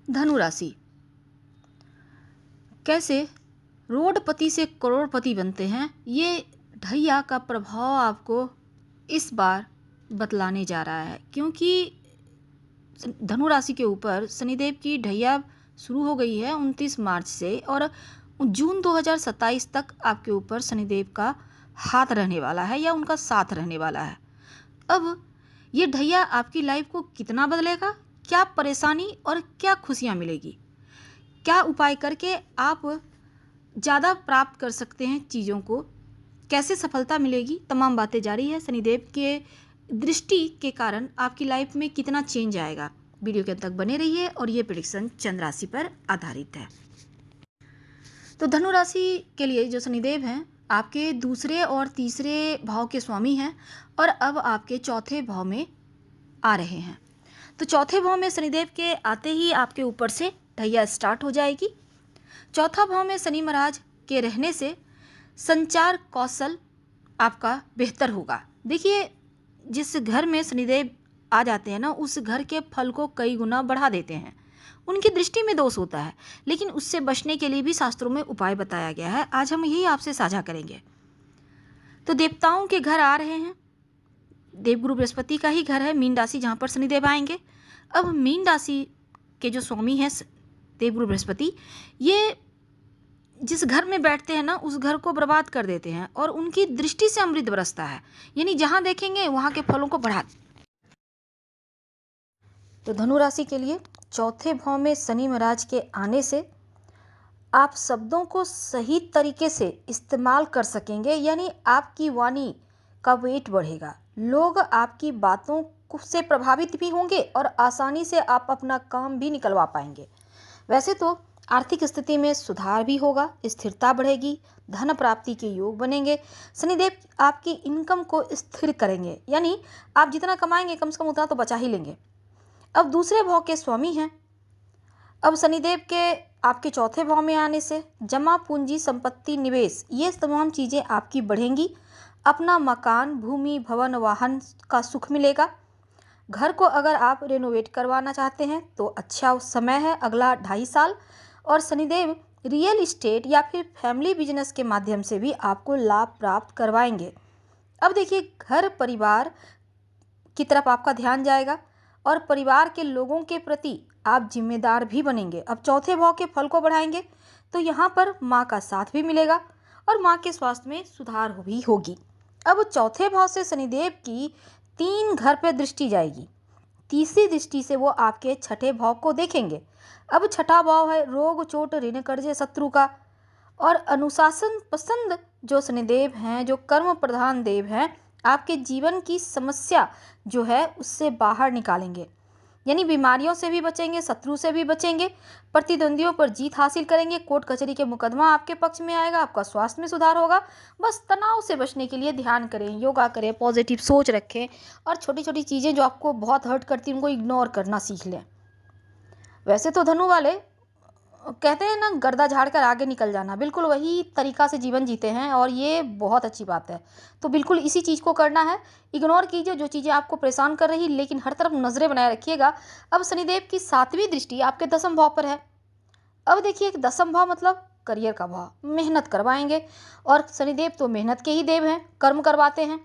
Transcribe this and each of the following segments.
धनु राशि, कैसे रोडपति से करोड़पति बनते हैं, ये ढैया का प्रभाव आपको इस बार बतलाने जा रहा है। क्योंकि धनु राशि के ऊपर शनिदेव की ढैया शुरू हो गई है 29 मार्च से, और जून 2027 तक आपके ऊपर शनिदेव का हाथ रहने वाला है या उनका साथ रहने वाला है। अब ये ढैया आपकी लाइफ को कितना बदलेगा, क्या परेशानी और क्या खुशियाँ मिलेगी, क्या उपाय करके आप ज़्यादा प्राप्त कर सकते हैं चीज़ों को, कैसे सफलता मिलेगी, तमाम बातें जारी है। शनिदेव के दृष्टि के कारण आपकी लाइफ में कितना चेंज आएगा, वीडियो के अंत तक बने रहिए। और ये प्रेडिक्शन चंद्र राशि पर आधारित है। तो धनु राशि के लिए जो शनिदेव हैं आपके दूसरे और तीसरे भाव के स्वामी हैं, और अब आपके चौथे भाव में आ रहे हैं। तो चौथे भाव में शनिदेव के आते ही आपके ऊपर से ढैया स्टार्ट हो जाएगी। चौथा भाव में शनि महाराज के रहने से संचार कौशल आपका बेहतर होगा। देखिए, जिस घर में शनिदेव आ जाते हैं ना, उस घर के फल को कई गुना बढ़ा देते हैं। उनकी दृष्टि में दोष होता है, लेकिन उससे बचने के लिए भी शास्त्रों में उपाय बताया गया है। आज हम यही आपसे साझा करेंगे। तो देवताओं के घर आ रहे हैं, देवगुरु बृहस्पति का ही घर है मीन राशि, जहाँ पर शनिदेव आएंगे। अब मीन राशि के जो स्वामी हैं देवगुरु बृहस्पति, ये जिस घर में बैठते हैं ना, उस घर को बर्बाद कर देते हैं, और उनकी दृष्टि से अमृत बरसता है, यानी जहाँ देखेंगे वहाँ के फलों को बढ़ा। तो धनु राशि के लिए चौथे भाव में शनि महाराज के आने से आप शब्दों को सही तरीके से इस्तेमाल कर सकेंगे, यानी आपकी वाणी का वेट बढ़ेगा। लोग आपकी बातों से प्रभावित भी होंगे और आसानी से आप अपना काम भी निकलवा पाएंगे। वैसे तो आर्थिक स्थिति में सुधार भी होगा, स्थिरता बढ़ेगी, धन प्राप्ति के योग बनेंगे। शनिदेव आपकी इनकम को स्थिर करेंगे, यानी आप जितना कमाएंगे कम से कम उतना तो बचा ही लेंगे। अब दूसरे भाव के स्वामी हैं। अब शनिदेव के आपके चौथे भाव में आने से जमा पूंजी, संपत्ति, निवेश, ये तमाम चीज़ें आपकी बढ़ेंगी। अपना मकान, भूमि, भवन, वाहन का सुख मिलेगा। घर को अगर आप रेनोवेट करवाना चाहते हैं तो अच्छा समय है, अगला 2.5 साल। और शनिदेव रियल इस्टेट या फिर फैमिली बिजनेस के माध्यम से भी आपको लाभ प्राप्त करवाएंगे। अब देखिए, घर परिवार की तरफ आपका ध्यान जाएगा और परिवार के लोगों के प्रति आप जिम्मेदार भी बनेंगे। अब चौथे भाव के फल को बढ़ाएंगे तो यहाँ पर माँ का साथ भी मिलेगा और माँ के स्वास्थ्य में सुधार भी होगी। अब चौथे भाव से शनिदेव की 3 घर पर दृष्टि जाएगी। तीसरी दृष्टि से वो आपके छठे भाव को देखेंगे। अब छठा भाव है रोग, चोट, ऋण, कर्जे, शत्रु का। और अनुशासन पसंद जो शनिदेव हैं, जो कर्म प्रधान देव हैं, आपके जीवन की समस्या जो है उससे बाहर निकालेंगे, यानी बीमारियों से भी बचेंगे, शत्रु से भी बचेंगे, प्रतिद्वंदियों पर जीत हासिल करेंगे, कोर्ट कचहरी के मुकदमा आपके पक्ष में आएगा, आपका स्वास्थ्य में सुधार होगा। बस तनाव से बचने के लिए ध्यान करें, योगा करें, पॉजिटिव सोच रखें, और छोटी छोटी चीज़ें जो आपको बहुत हर्ट करती हैं उनको इग्नोर करना सीख लें। वैसे तो धनु वाले कहते हैं ना, गर्दा झाड़ कर आगे निकल जाना, बिल्कुल वही तरीका से जीवन जीते हैं और ये बहुत अच्छी बात है। तो बिल्कुल इसी चीज़ को करना है। इग्नोर कीजिए जो चीज़ें आपको परेशान कर रही, लेकिन हर तरफ नज़रें बनाए रखिएगा। अब शनिदेव की 7वीं दृष्टि आपके 10वें भाव पर है। अब देखिए, 10वां भाव मतलब करियर का भाव, मेहनत करवाएंगे, और शनिदेव तो मेहनत के ही देव हैं, कर्म करवाते हैं,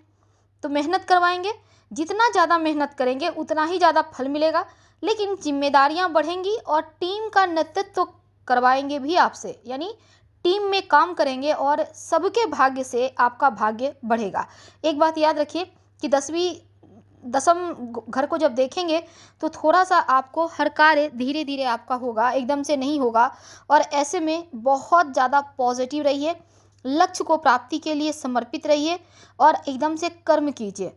तो मेहनत करवाएंगे। जितना ज़्यादा मेहनत करेंगे उतना ही ज़्यादा फल मिलेगा, लेकिन जिम्मेदारियां बढ़ेंगी और टीम का नेतृत्व करवाएंगे भी आपसे, यानी टीम में काम करेंगे और सबके भाग्य से आपका भाग्य बढ़ेगा। एक बात याद रखिए कि 10वें घर को जब देखेंगे तो थोड़ा सा आपको हर कार्य धीरे धीरे आपका होगा, एकदम से नहीं होगा। और ऐसे में बहुत ज़्यादा पॉजिटिव रहिए, लक्ष्य को प्राप्ति के लिए समर्पित रहिए और एकदम से कर्म कीजिए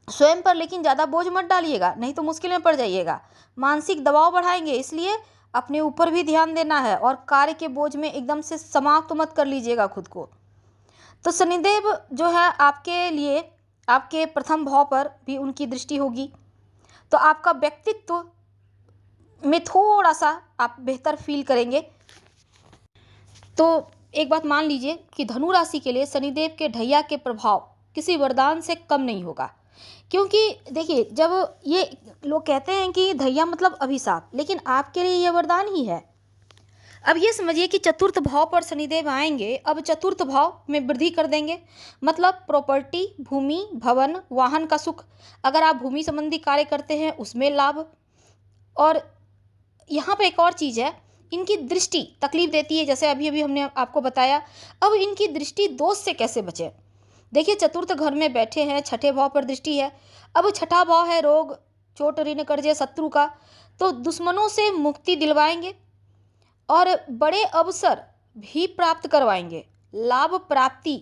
स्वयं पर, लेकिन ज़्यादा बोझ मत डालिएगा, नहीं तो मुश्किल में पड़ जाइएगा। मानसिक दबाव बढ़ाएंगे, इसलिए अपने ऊपर भी ध्यान देना है और कार्य के बोझ में एकदम से समाप्त मत कर लीजिएगा खुद को। तो शनिदेव जो है आपके लिए आपके प्रथम भाव पर भी उनकी दृष्टि होगी, तो आपका व्यक्तित्व में थोड़ा सा आप बेहतर फील करेंगे। तो एक बात मान लीजिए कि धनु राशि के लिए शनिदेव के ढैया के प्रभाव किसी वरदान से कम नहीं होगा। क्योंकि देखिए, जब ये लोग कहते हैं कि धैया मतलब अभिशाप, लेकिन आपके लिए ये वरदान ही है। अब ये समझिए कि चतुर्थ भाव पर शनिदेव आएंगे, अब चतुर्थ भाव में वृद्धि कर देंगे, मतलब प्रॉपर्टी, भूमि, भवन, वाहन का सुख। अगर आप भूमि संबंधी कार्य करते हैं उसमें लाभ। और यहाँ पे एक और चीज़ है, इनकी दृष्टि तकलीफ देती है, जैसे अभी अभी हमने आपको बताया। अब इनकी दृष्टि दोष से कैसे बचे? देखिए, चतुर्थ घर में बैठे हैं, छठे भाव पर दृष्टि है। अब छठा भाव है रोग, चोट, ऋण, कर्जे, शत्रु का। तो दुश्मनों से मुक्ति दिलवाएंगे और बड़े अवसर भी प्राप्त करवाएंगे। लाभ प्राप्ति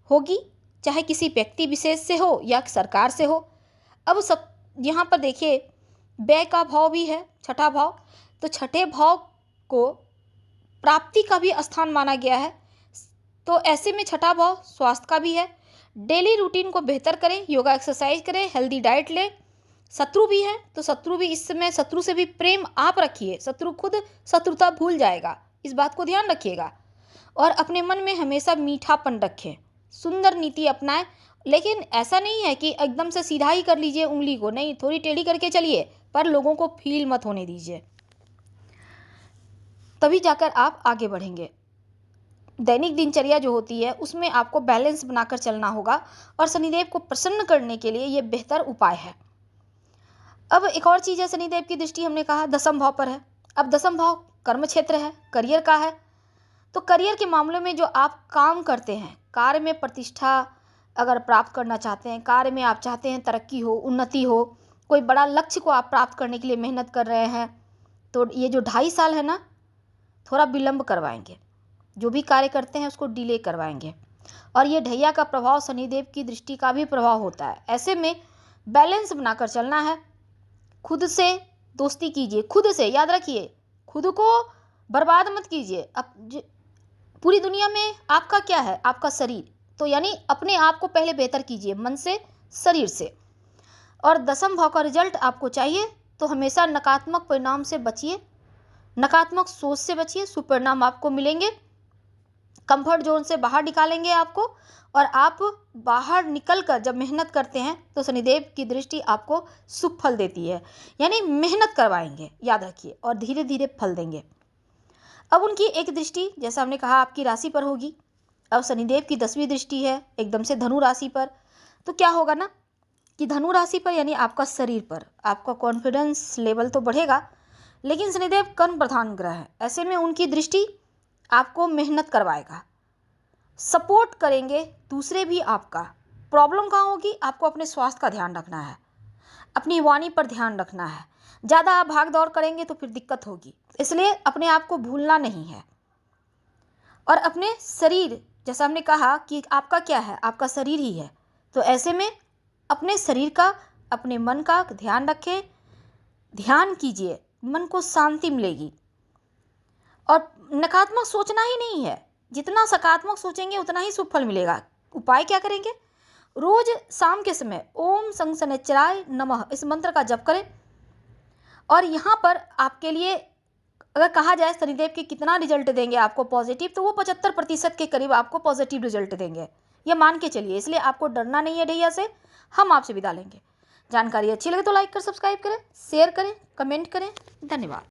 होगी, चाहे किसी व्यक्ति विशेष से हो या सरकार से हो। अब सब यहाँ पर देखिए, व्यय का भाव भी है छठा भाव, तो छठे भाव को प्राप्ति का भी स्थान माना गया है। तो ऐसे में छठा भाव स्वास्थ्य का भी है। डेली रूटीन को बेहतर करें, योगा एक्सरसाइज करें, हेल्दी डाइट लें। शत्रु भी है, तो शत्रु भी इस समय, शत्रु से भी प्रेम आप रखिए, शत्रु खुद शत्रुता भूल जाएगा, इस बात को ध्यान रखिएगा। और अपने मन में हमेशा मीठापन रखें, सुंदर नीति अपनाएं। लेकिन ऐसा नहीं है कि एकदम से सीधा ही कर लीजिए उंगली को, नहीं, थोड़ी टेढ़ी करके चलिए, पर लोगों को फील मत होने दीजिए, तभी जाकर आप आगे बढ़ेंगे। दैनिक दिनचर्या जो होती है उसमें आपको बैलेंस बनाकर चलना होगा, और शनिदेव को प्रसन्न करने के लिए ये बेहतर उपाय है। अब एक और चीज़ है, शनिदेव की दृष्टि हमने कहा दसम भाव पर है। अब दसम भाव कर्म क्षेत्र है, करियर का है। तो करियर के मामले में जो आप काम करते हैं, कार्य में प्रतिष्ठा अगर प्राप्त करना चाहते हैं, कार्य में आप चाहते हैं तरक्की हो, उन्नति हो, कोई बड़ा लक्ष्य को आप प्राप्त करने के लिए मेहनत कर रहे हैं, तो ये जो 2.5 साल है ना, थोड़ा विलंब करवाएंगे। जो भी कार्य करते हैं उसको डिले करवाएंगे। और ये ढैया का प्रभाव शनिदेव की दृष्टि का भी प्रभाव होता है। ऐसे में बैलेंस बनाकर चलना है। खुद से दोस्ती कीजिए, खुद से, याद रखिए, खुद को बर्बाद मत कीजिए। अब पूरी दुनिया में आपका क्या है? आपका शरीर। तो यानी अपने आप को पहले बेहतर कीजिए, मन से, शरीर से। और दसम भाव का रिजल्ट आपको चाहिए तो हमेशा नकारात्मक परिणाम से बचिए, नकारात्मक सोच से बचिए, शुभ परिणाम आपको मिलेंगे। कंफर्ट जोन से बाहर निकालेंगे आपको, और आप बाहर निकलकर जब मेहनत करते हैं तो शनिदेव की दृष्टि आपको शुभ फल देती है। यानी मेहनत करवाएंगे, याद रखिए, और धीरे धीरे फल देंगे। अब उनकी एक दृष्टि, जैसा हमने कहा, आपकी राशि पर होगी। अब शनिदेव की 10वीं दृष्टि है एकदम से धनु राशि पर। तो क्या होगा ना कि धनु राशि पर यानी आपका शरीर पर, आपका कॉन्फिडेंस लेवल तो बढ़ेगा, लेकिन शनिदेव कर्म प्रधान ग्रह है। ऐसे में उनकी दृष्टि आपको मेहनत करवाएगा, सपोर्ट करेंगे दूसरे भी आपका। प्रॉब्लम कहाँ होगी? आपको अपने स्वास्थ्य का ध्यान रखना है, अपनी वाणी पर ध्यान रखना है। ज़्यादा आप भाग दौड़ करेंगे तो फिर दिक्कत होगी, इसलिए अपने आप को भूलना नहीं है। और अपने शरीर, जैसा हमने कहा कि आपका क्या है? आपका शरीर ही है। तो ऐसे में अपने शरीर का, अपने मन का ध्यान रखें, ध्यान कीजिए, मन को शांति मिलेगी। और नकारात्मक सोचना ही नहीं है, जितना सकारात्मक सोचेंगे उतना ही शुभ फल मिलेगा। उपाय क्या करेंगे? रोज शाम के समय ओम शनिश्चराय नमः इस मंत्र का जप करें। और यहाँ पर आपके लिए अगर कहा जाए शनिदेव के कितना रिजल्ट देंगे आपको पॉजिटिव, तो वो 75% के करीब आपको पॉजिटिव रिजल्ट देंगे, ये मान के चलिए। इसलिए आपको डरना नहीं है ढैया से। हम आपसे विदा लेंगे। जानकारी अच्छी लगे तो लाइक कर सब्सक्राइब करें, शेयर करें, कमेंट करें। धन्यवाद।